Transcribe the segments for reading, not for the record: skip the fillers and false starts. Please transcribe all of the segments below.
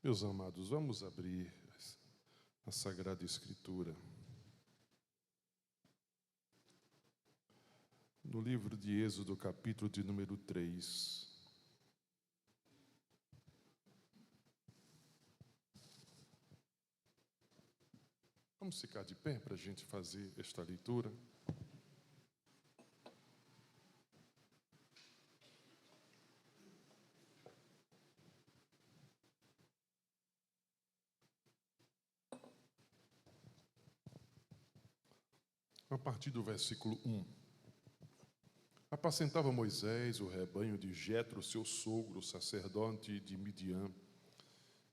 Meus amados, vamos abrir a Sagrada Escritura. No livro de Êxodo, capítulo de número 3. Vamos ficar de pé para a gente fazer esta leitura. A partir do versículo 1. Apacentava Moisés o rebanho de Jetro, seu sogro, sacerdote de Midian.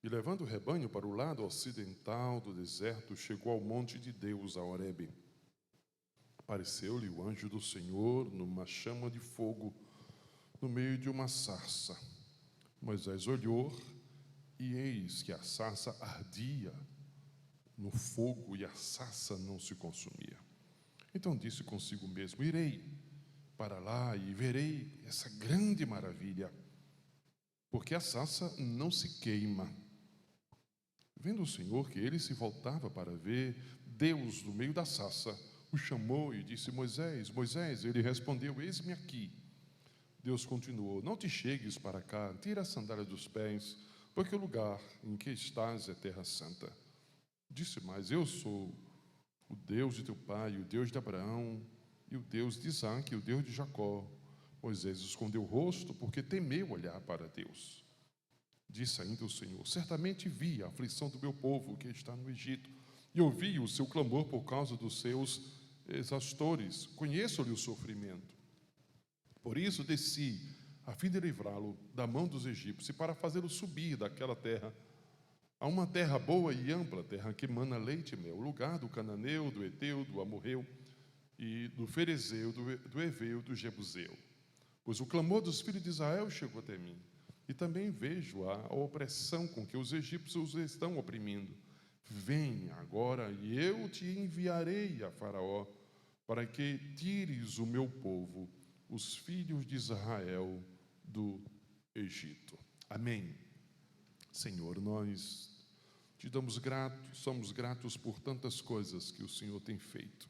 E levando o rebanho para o lado ocidental do deserto, chegou ao monte de Deus, a Horebe. Apareceu-lhe o anjo do Senhor numa chama de fogo, no meio de uma sarça. Moisés olhou, e eis que a sarça ardia no fogo, e a sarça não se consumia. Então disse consigo mesmo: irei para lá e verei essa grande maravilha, porque a sarça não se queima. Vendo o Senhor que ele se voltava para ver, Deus, no meio da sarça, o chamou e disse: Moisés, Moisés. Ele respondeu: eis-me aqui. Deus continuou: não te chegues para cá, tira a sandália dos pés, porque o lugar em que estás é terra santa. Disse mais: eu sou o Deus de teu pai, o Deus de Abraão, e o Deus de Isaque, e o Deus de Jacó. Moisés escondeu o rosto, porque temeu olhar para Deus. Disse ainda o Senhor: certamente vi a aflição do meu povo que está no Egito, e ouvi o seu clamor por causa dos seus exaustores. Conheço-lhe o sofrimento. Por isso desci, a fim de livrá-lo da mão dos egípcios, e para fazê-lo subir daquela terra a uma terra boa e ampla, terra que mana leite e mel, lugar do cananeu, do heteu, do amorreu, e do ferezeu, do heveu, do jebuseu. Pois o clamor dos filhos de Israel chegou até mim, e também vejo a opressão com que os egípcios os estão oprimindo. Vem agora, e eu te enviarei a Faraó, para que tires o meu povo, os filhos de Israel, do Egito. Amém. Senhor, nós te damos gratos, somos gratos por tantas coisas que o Senhor tem feito,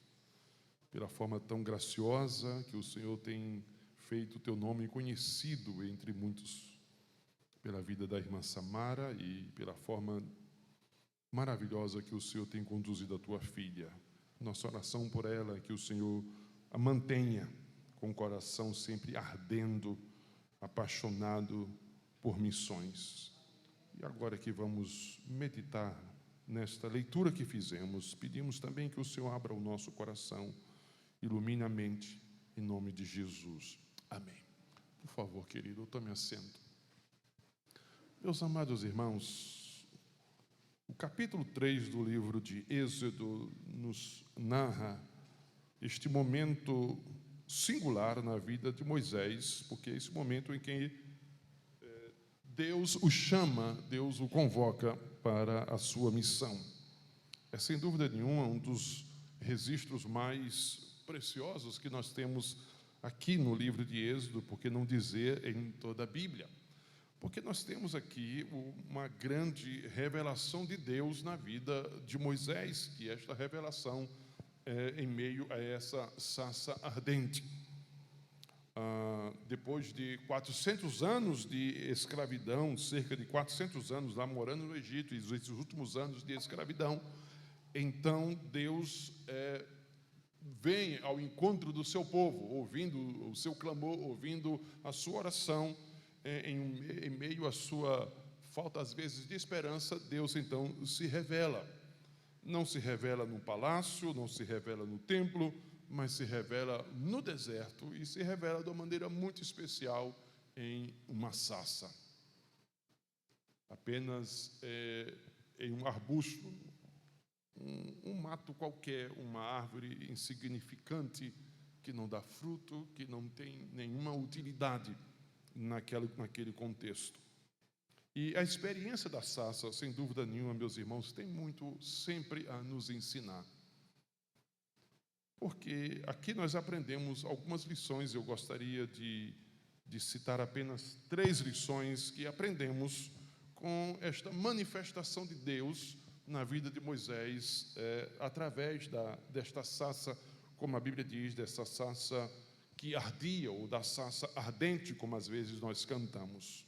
pela forma tão graciosa que o Senhor tem feito o teu nome conhecido entre muitos, pela vida da irmã Samara e pela forma maravilhosa que o Senhor tem conduzido a tua filha. Nossa oração por ela é que o Senhor a mantenha com o coração sempre ardendo, apaixonado por missões. E agora que vamos meditar nesta leitura que fizemos, pedimos também que o Senhor abra o nosso coração, ilumine a mente, em nome de Jesus. Amém. Por favor, querido, tome assento. Meus amados irmãos, o capítulo 3 do livro de Êxodo nos narra este momento singular na vida de Moisés, porque é esse momento em que Deus o chama, Deus o convoca para a sua missão. É sem dúvida nenhuma um dos registros mais preciosos que nós temos aqui no livro de Êxodo, por que não dizer em toda a Bíblia? Porque nós temos aqui uma grande revelação de Deus na vida de Moisés, que esta revelação é em meio a essa sarça ardente. Depois de 400 anos de escravidão, cerca de 400 anos lá morando no Egito, e esses últimos anos de escravidão, então Deus vem ao encontro do seu povo, ouvindo o seu clamor, ouvindo a sua oração, em meio à sua falta, às vezes, de esperança. Deus, então, se revela. Não se revela num palácio, não se revela no templo, mas se revela no deserto, e se revela de uma maneira muito especial em uma sarça. Apenas em um arbusto, um mato qualquer, uma árvore insignificante, que não dá fruto, que não tem nenhuma utilidade naquele contexto. E a experiência da sarça, sem dúvida nenhuma, meus irmãos, tem muito sempre a nos ensinar. Porque aqui nós aprendemos algumas lições. Eu gostaria de citar apenas 3 lições que aprendemos com esta manifestação de Deus na vida de Moisés, através desta sarça, como a Bíblia diz, dessa sarça que ardia, ou da sarça ardente, como às vezes nós cantamos.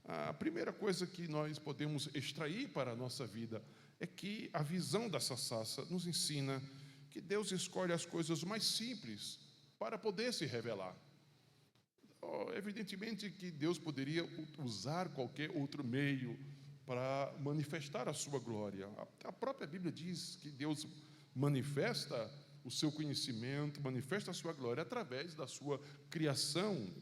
A primeira coisa que nós podemos extrair para a nossa vida é que a visão dessa sarça nos ensina que Deus escolhe as coisas mais simples para poder se revelar. Evidentemente que Deus poderia usar qualquer outro meio para manifestar a sua glória. A própria Bíblia diz que Deus manifesta o seu conhecimento, manifesta a sua glória através da sua criação.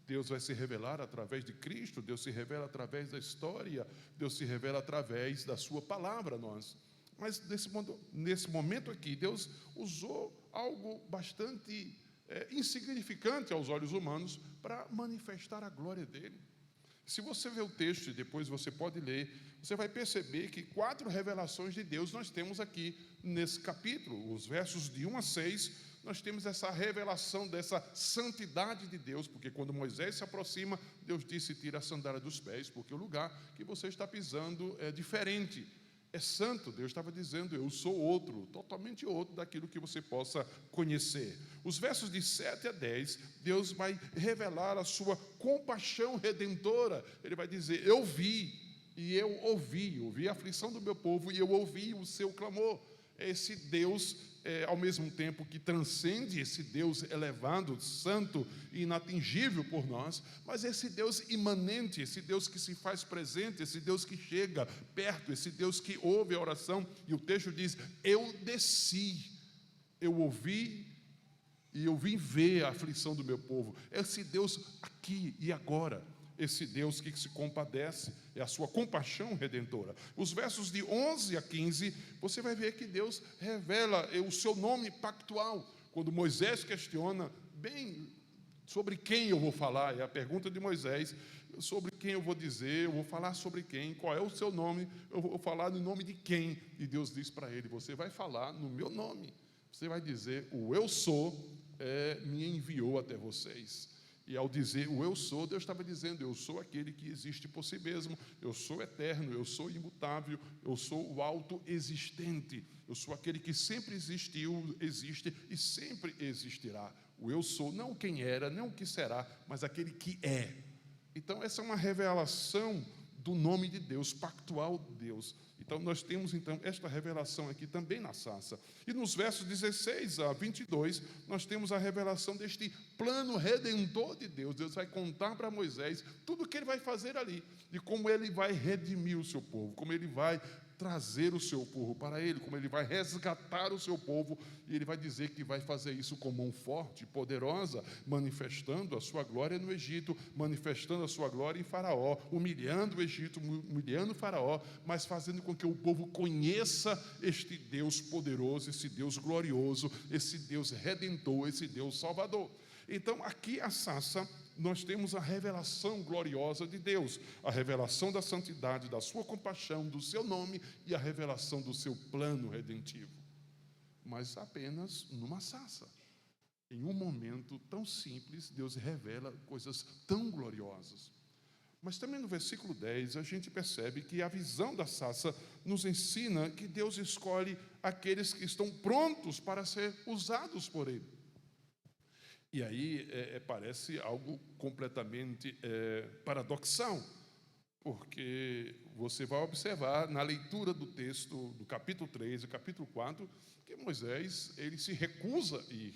Deus vai se revelar através de Cristo, Deus se revela através da história, Deus se revela através da sua palavra a nós. Mas nesse momento aqui, Deus usou algo bastante insignificante aos olhos humanos para manifestar a glória dele. Se você ver o texto e depois você pode ler, você vai perceber que 4 revelações de Deus nós temos aqui nesse capítulo. Os versos de 1 a 6, nós temos essa revelação dessa santidade de Deus, porque quando Moisés se aproxima, Deus disse: tira a sandália dos pés, porque o lugar que você está pisando é diferente. É santo. Deus estava dizendo: eu sou outro, totalmente outro daquilo que você possa conhecer. Os versos de 7 a 10, Deus vai revelar a sua compaixão redentora. Ele vai dizer: eu vi e eu ouvi a aflição do meu povo e eu ouvi o seu clamor. Esse Deus, ao mesmo tempo que transcende, esse Deus elevado, santo e inatingível por nós, mas esse Deus imanente, esse Deus que se faz presente, esse Deus que chega perto, esse Deus que ouve a oração. E o texto diz: eu desci, eu ouvi e eu vim ver a aflição do meu povo. Esse Deus aqui e agora, esse Deus que se compadece, é a sua compaixão redentora. Os versos de 11 a 15, você vai ver que Deus revela o seu nome pactual. Quando Moisés questiona, bem, sobre quem eu vou falar? É a pergunta de Moisés: sobre quem eu vou dizer? Eu vou falar sobre quem? Qual é o seu nome? Eu vou falar no nome de quem? E Deus diz para ele: você vai falar no meu nome. Você vai dizer: o eu sou me enviou até vocês. E ao dizer o eu sou, Deus estava dizendo: eu sou aquele que existe por si mesmo, eu sou eterno, eu sou imutável, eu sou o autoexistente, eu sou aquele que sempre existiu, existe e sempre existirá. O eu sou, não quem era, não o que será, mas aquele que é. Então essa é uma revelação do nome de Deus, pactual de Deus. Então nós temos esta revelação aqui também na sarça. E nos versos 16 a 22, nós temos a revelação deste plano redentor de Deus. Deus vai contar para Moisés tudo o que ele vai fazer ali, de como ele vai redimir o seu povo, como ele vai trazer o seu povo para ele, como ele vai resgatar o seu povo, e ele vai dizer que vai fazer isso com mão forte, poderosa, manifestando a sua glória no Egito, manifestando a sua glória em Faraó, humilhando o Egito, humilhando o Faraó, mas fazendo com que o povo conheça este Deus poderoso, esse Deus glorioso, esse Deus redentor, esse Deus salvador. Então, aqui a sarça, nós temos a revelação gloriosa de Deus, a revelação da santidade, da sua compaixão, do seu nome e a revelação do seu plano redentivo. Mas apenas numa sarça. Em um momento tão simples, Deus revela coisas tão gloriosas. Mas também no versículo 10, a gente percebe que a visão da sarça nos ensina que Deus escolhe aqueles que estão prontos para ser usados por Ele. E aí parece algo completamente paradoxal, porque você vai observar na leitura do texto do capítulo 3 e capítulo 4, que Moisés, ele se recusa a ir.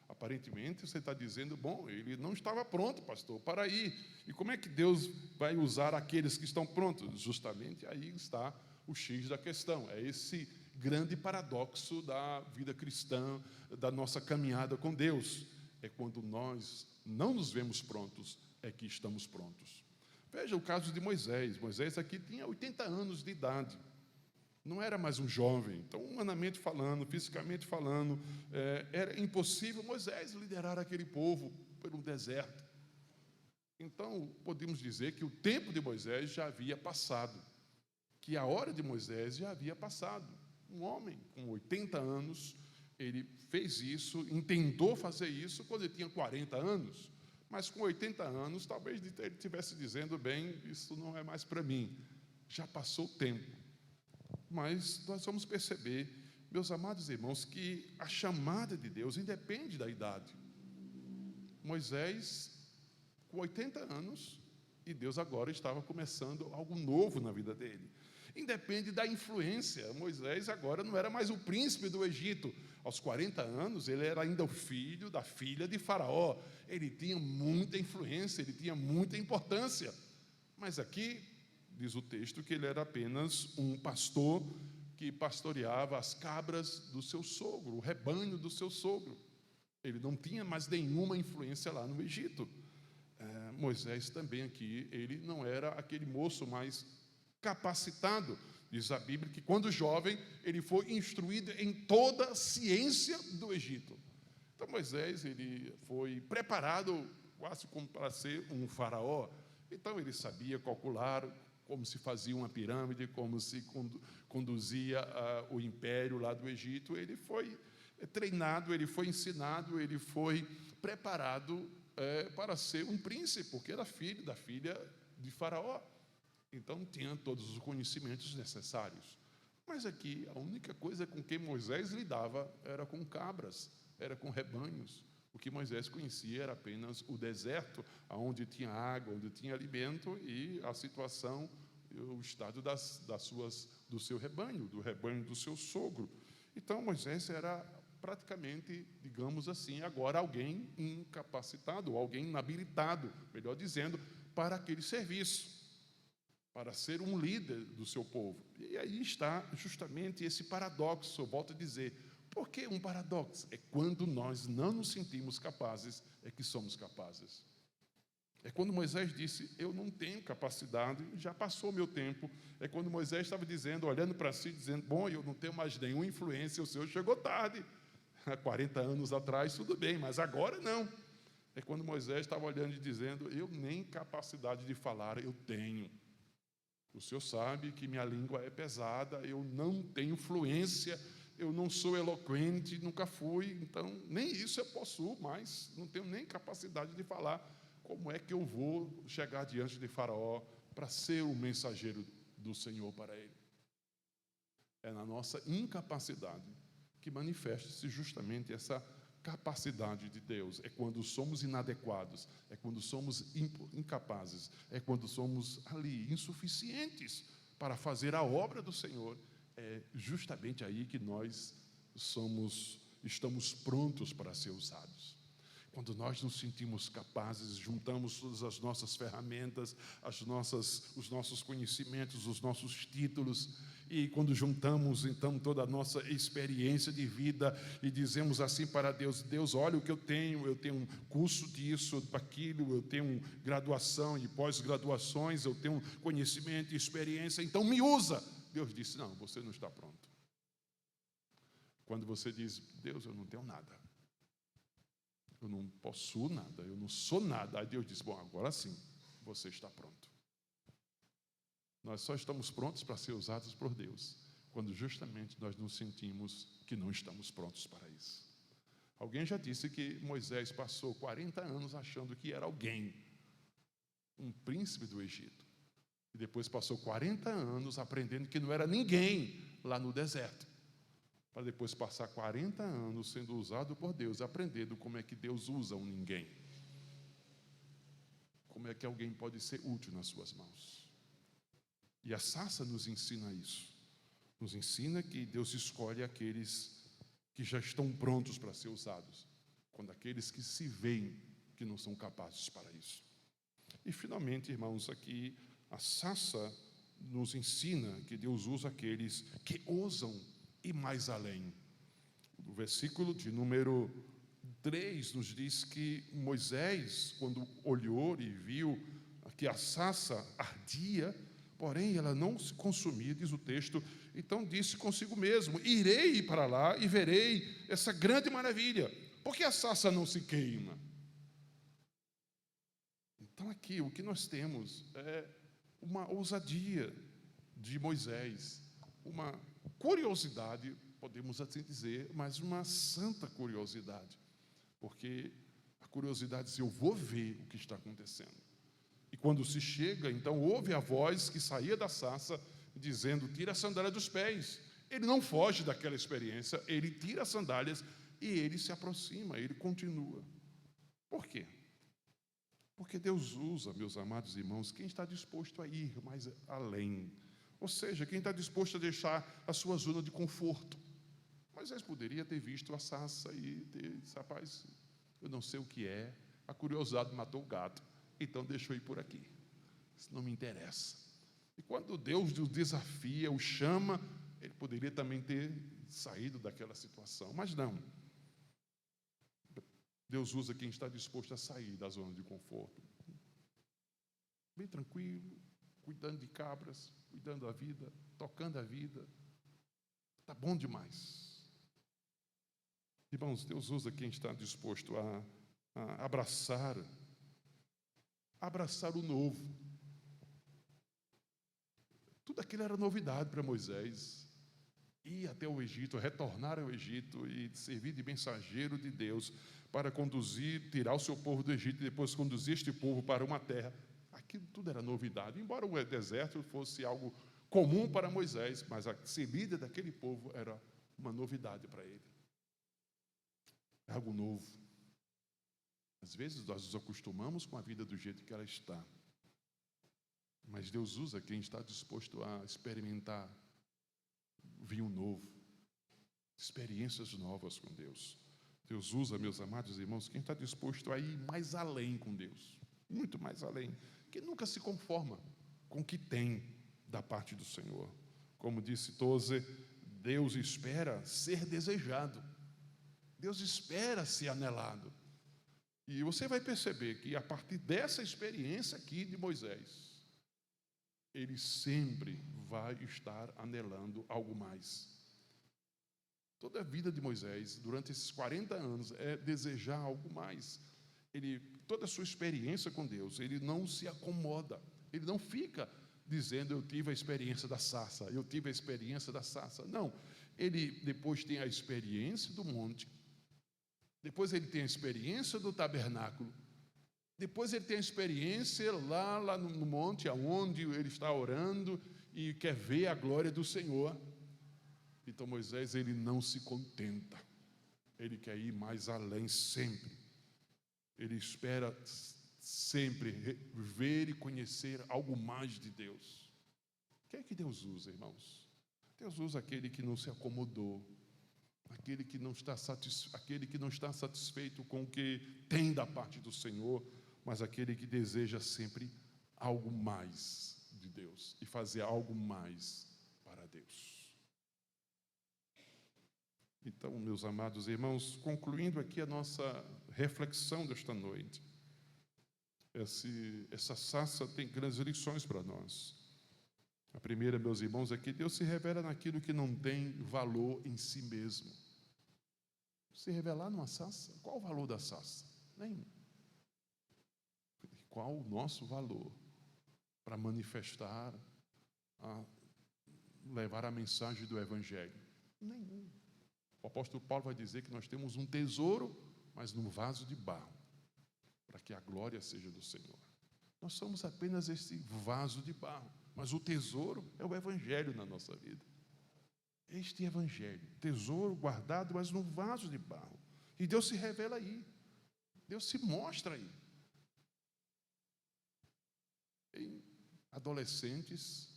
Aparentemente, você está dizendo: bom, ele não estava pronto, pastor, para ir. E como é que Deus vai usar aqueles que estão prontos? Justamente aí está o X da questão. É esse grande paradoxo da vida cristã, da nossa caminhada com Deus. É quando nós não nos vemos prontos, é que estamos prontos. Veja o caso de Moisés. Moisés aqui tinha 80 anos de idade. Não era mais um jovem. Então, humanamente falando, fisicamente falando, era impossível Moisés liderar aquele povo pelo deserto. Então, podemos dizer que o tempo de Moisés já havia passado, que a hora de Moisés já havia passado. Um homem com 80 anos, ele fez isso, tentou fazer isso quando ele tinha 40 anos, mas com 80 anos, talvez ele estivesse dizendo: bem, isso não é mais para mim. já passou o tempo. Mas nós vamos perceber, meus amados irmãos, que a chamada de Deus independe da idade. Moisés, com 80 anos, e Deus agora estava começando algo novo na vida dele. Independe da influência. Moisés agora não era mais o príncipe do Egito. Aos 40 anos, ele era ainda o filho da filha de Faraó. Ele tinha muita influência, ele tinha muita importância. Mas aqui, diz o texto, que ele era apenas um pastor que pastoreava as cabras do seu sogro, o rebanho do seu sogro. Ele não tinha mais nenhuma influência lá no Egito. Moisés também aqui, ele não era aquele moço mais capacitado. Diz a Bíblia que quando jovem, ele foi instruído em toda a ciência do Egito. Então Moisés, ele foi preparado quase como para ser um faraó. Então ele sabia calcular como se fazia uma pirâmide, como se conduzia o império lá do Egito. Ele foi treinado, ele foi ensinado, ele foi preparado para ser um príncipe, porque era filho da filha de Faraó. Então tinha todos os conhecimentos necessários. Mas aqui a única coisa com que Moisés lidava era com cabras, era com rebanhos. O que Moisés conhecia era apenas o deserto, onde tinha água, onde tinha alimento, e a situação, o estado do seu rebanho, do rebanho do seu sogro. Então Moisés era praticamente, digamos assim, agora alguém incapacitado, alguém inabilitado, melhor dizendo, para aquele serviço, para ser um líder do seu povo. E aí está justamente esse paradoxo, eu volto a dizer. Por que um paradoxo? É quando nós não nos sentimos capazes, é que somos capazes. É quando Moisés disse, eu não tenho capacidade, já passou meu tempo. É quando Moisés estava dizendo, olhando para si, dizendo, bom, eu não tenho mais nenhuma influência, o Senhor chegou tarde. Há 40 anos atrás, tudo bem, mas agora não. É quando Moisés estava olhando e dizendo, eu nem capacidade de falar eu tenho. O Senhor sabe que minha língua é pesada, eu não tenho fluência, eu não sou eloquente, nunca fui, então nem isso eu possuo, mas não tenho nem capacidade de falar. Como é que eu vou chegar diante de Faraó para ser o mensageiro do Senhor para ele? É na nossa incapacidade que manifesta-se justamente essa capacidade de Deus. É quando somos inadequados, é quando somos incapazes, é quando somos ali insuficientes para fazer a obra do Senhor. É justamente aí que nós estamos prontos para ser usados. Quando nós nos sentimos capazes, juntamos todas as nossas ferramentas, os nossos conhecimentos, os nossos títulos, e quando juntamos, então, toda a nossa experiência de vida e dizemos assim para Deus, Deus, olha o que eu tenho um curso disso, daquilo, eu tenho graduação e pós-graduações, eu tenho conhecimento e experiência, então me usa. Deus disse, não, você não está pronto. Quando você diz, Deus, eu não tenho nada, eu não possuo nada, eu não sou nada. Aí Deus diz, bom, agora sim, você está pronto. Nós só estamos prontos para ser usados por Deus, quando justamente nós nos sentimos que não estamos prontos para isso. Alguém já disse que Moisés passou 40 anos achando que era alguém, um príncipe do Egito. E depois passou 40 anos aprendendo que não era ninguém lá no deserto. Para depois passar 40 anos sendo usado por Deus, aprendendo como é que Deus usa um ninguém. Como é que alguém pode ser útil nas suas mãos. E a sarça nos ensina isso. Nos ensina que Deus escolhe aqueles que já estão prontos para ser usados, quando aqueles que se veem que não são capazes para isso. E finalmente, irmãos, aqui a sarça nos ensina que Deus usa aqueles que ousam ir mais além. O versículo de número 3 nos diz que Moisés, quando olhou e viu que a sarça ardia, porém ela não se consumia, diz o texto, então disse consigo mesmo, irei para lá e verei essa grande maravilha, porque a sarça não se queima. Então aqui o que nós temos é uma ousadia de Moisés, uma curiosidade, podemos assim dizer, mas uma santa curiosidade, porque a curiosidade diz, eu vou ver o que está acontecendo. E E quando se chega, então ouve a voz que saía da sarça, dizendo: tira a sandália dos pés. Ele não foge daquela experiência, ele tira as sandálias e ele se aproxima, ele continua. Por quê? Porque Deus usa, meus amados irmãos, quem está disposto a ir mais além. Ou seja, quem está disposto a deixar a sua zona de conforto. Moisés poderia ter visto a sarça e ter dito: rapaz, eu não sei o que é, a curiosidade matou o gato, então deixa eu ir por aqui, isso não me interessa. E quando Deus o desafia, o chama, ele poderia também ter saído daquela situação, mas não. Deus usa quem está disposto a sair da zona de conforto, bem tranquilo, cuidando de cabras, cuidando da vida, tocando a vida. Está bom demais. Irmãos, Deus usa quem está disposto a abraçar o novo. Tudo aquilo era novidade para Moisés. Ir até o Egito, retornar ao Egito e servir de mensageiro de Deus para conduzir, tirar o seu povo do Egito e depois conduzir este povo para uma terra. Aquilo tudo era novidade. Embora o deserto fosse algo comum para Moisés, mas a saída daquele povo era uma novidade para ele. É algo novo. Às vezes nós nos acostumamos com a vida do jeito que ela está. Mas Deus usa quem está disposto a experimentar vinho novo, experiências novas com Deus. Deus usa, meus amados irmãos, quem está disposto a ir mais além com Deus, muito mais além, que nunca se conforma com o que tem da parte do Senhor. Como disse Tozer, Deus espera ser desejado, Deus espera ser anelado. E você vai perceber que a partir dessa experiência aqui de Moisés, ele sempre vai estar anelando algo mais. Toda a vida de Moisés, durante esses 40 anos, é desejar algo mais. Toda a sua experiência com Deus, ele não se acomoda, ele não fica dizendo: eu tive a experiência da sarça, eu tive a experiência da sarça. Não, ele depois tem a experiência do monte, depois ele tem a experiência do tabernáculo, depois ele tem a experiência lá no monte, onde ele está orando e quer ver a glória do Senhor. Então Moisés, ele não se contenta, ele quer ir mais além sempre. Ele espera sempre ver e conhecer algo mais de Deus. O que é que Deus usa, irmãos? Deus usa aquele que não se acomodou, aquele que não está satisfeito com o que tem da parte do Senhor, mas aquele que deseja sempre algo mais de Deus e fazer algo mais para Deus. Então, meus amados irmãos, concluindo aqui a nossa reflexão desta noite, essa sarça tem grandes lições para nós. A primeira, meus irmãos, é que Deus se revela naquilo que não tem valor em si mesmo. Se revelar numa sarça, qual o valor da sarça? Nenhum. Qual o nosso valor para manifestar, levar a mensagem do Evangelho? Nenhum. O apóstolo Paulo vai dizer que nós temos um tesouro, mas num vaso de barro, para que a glória seja do Senhor. Nós somos apenas esse vaso de barro, mas o tesouro é o Evangelho na nossa vida. Este Evangelho, tesouro guardado, mas num vaso de barro. E Deus se revela aí, Deus se mostra aí. Em adolescentes,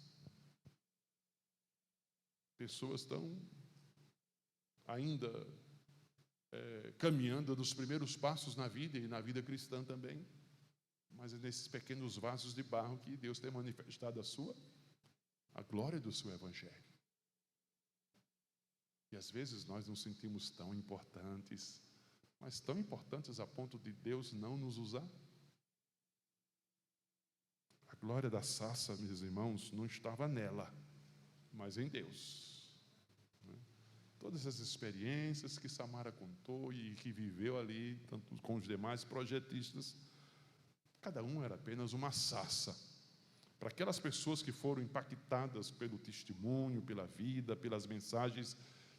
pessoas estão ainda caminhando nos primeiros passos na vida e na vida cristã também, mas é nesses pequenos vasos de barro que Deus tem manifestado a glória do seu Evangelho. E às vezes nós nos sentimos tão importantes, mas tão importantes a ponto de Deus não nos usar. A glória da sarça, meus irmãos, não estava nela, mas em Deus. Todas as experiências que Samara contou e que viveu ali, tanto com os demais projetistas, cada um era apenas uma sarça. Para aquelas pessoas que foram impactadas pelo testemunho, pela vida, pelas mensagens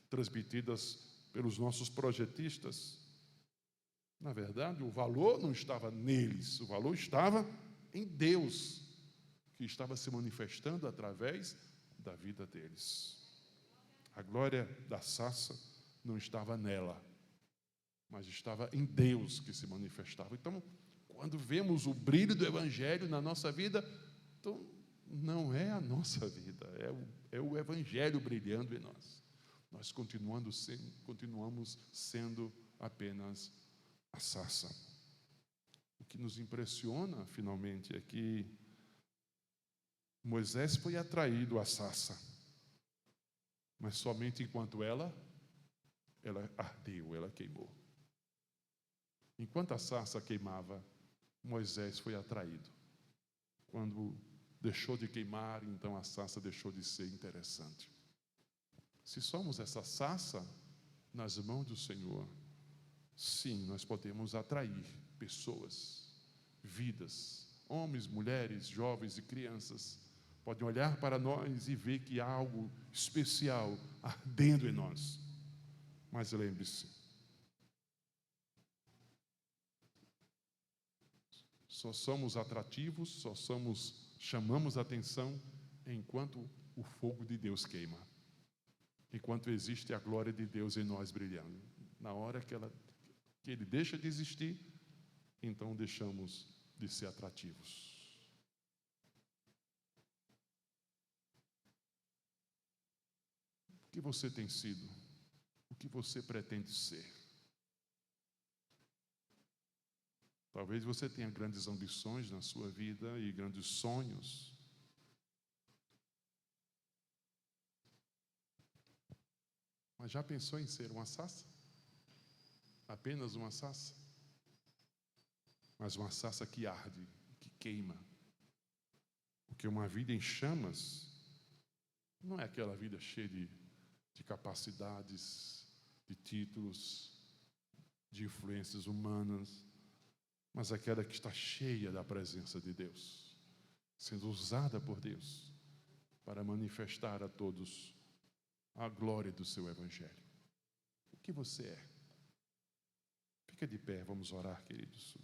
transmitidas pelos nossos projetistas, na verdade, o valor não estava neles, o valor estava em Deus, que estava se manifestando através da vida deles. A glória da sarça não estava nela, mas estava em Deus que se manifestava. Então, quando vemos o brilho do Evangelho na nossa vida, então, não é a nossa vida, é o Evangelho brilhando em nós. Nós continuamos sendo apenas a sarça. O que nos impressiona, finalmente, é que Moisés foi atraído à sarça, mas somente enquanto ela ardeu, ela queimou. Enquanto a sarça queimava, Moisés foi atraído. Quando deixou de queimar, então a sarça deixou de ser interessante. Se somos essa sarça nas mãos do Senhor, sim, nós podemos atrair pessoas, vidas, homens, mulheres, jovens e crianças. Podem olhar para nós e ver que há algo especial ardendo em nós. Mas lembre-se, só somos atrativos, chamamos atenção enquanto o fogo de Deus queima. Enquanto existe a glória de Deus em nós brilhando. Na hora que ele deixa de existir, então deixamos de ser atrativos. O que você tem sido? O que você pretende ser? Talvez você tenha grandes ambições na sua vida e grandes sonhos. Mas já pensou em ser uma sarça? Apenas uma sarça? Mas uma sarça que arde, que queima. Porque uma vida em chamas não é aquela vida cheia de capacidades, de títulos, de influências humanas, mas aquela que está cheia da presença de Deus, sendo usada por Deus para manifestar a todos a glória do seu Evangelho. O que você é? Fica de pé, vamos orar, queridos.